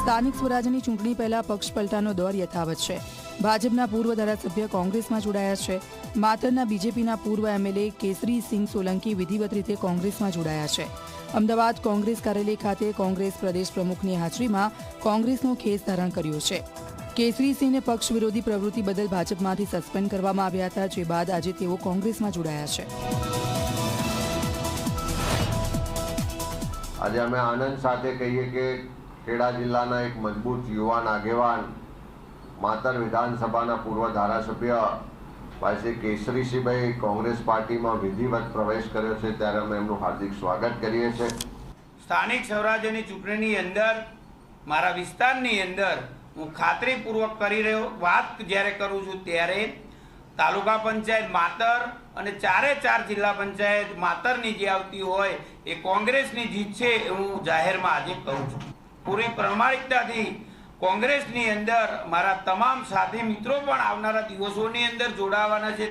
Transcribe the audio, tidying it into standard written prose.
સ્થાનિક સ્વરાજ્યની ચૂંટણી પહેલા પક્ષ પલટાનો દોર યથાવત છે। ભાજપના પૂર્વ ધારાસભ્ય કોંગ્રેસમાં જોડાયા છે। માતરના બીજેપીના પૂર્વ એમએલએ કેસરી સિંહ સોલંકી વિધિવત રીતે કોંગ્રેસમાં જોડાયા છે। અમદાવાદ કોંગ્રેસ કાર્યાલય ખાતે કોંગ્રેસ પ્રદેશ પ્રમુખની હાજરીમાં કોંગ્રેસનો ખેસ ધારણ કર્યો છે। કેસરી સિંહને પક્ષ વિરોધી પ્રવૃત્તિ બદલ ભાજપમાંથી સસ્પેન્ડ કરવામાં આવ્યા હતા, જે બાદ આજે તેઓ કોંગ્રેસમાં જોડાયા છે। આજે અમે આનંદ સાથે કહીએ કે ખેડા જિલ્લાના એક મજબૂત યુવાન આગેવાન માતર વિધાનસભાના પૂર્વ ધારાસભ્ય ભાઈ શ્રી કેસરીસિંહભાઈ કોંગ્રેસ પાર્ટીમાં વિધિવત પ્રવેશ કર્યો છે, ત્યારે અમે એમનું હાર્દિક સ્વાગત કરીએ છીએ। સ્થાનિક સ્વરાજ્યની ચૂંટણીની અંદર મારા વિસ્તારની અંદર હું ખાતરીપૂર્વક કરી રહ્યો વાત જ્યારે કરું છું ત્યારે તાલુકા પંચાયત માતર અને 4 જિલ્લા પંચાયત માતરની જે આવતી હોય એ કોંગ્રેસની જીત છે એ હું જાહેરમાં આજે કહું છું। પૂરી પ્રમાણિકતાથી કોંગ્રેસની અંદર મારા તમામ સાથી મિત્રો પણ આવનારા દિવસોની અંદર જોડાવાના છે।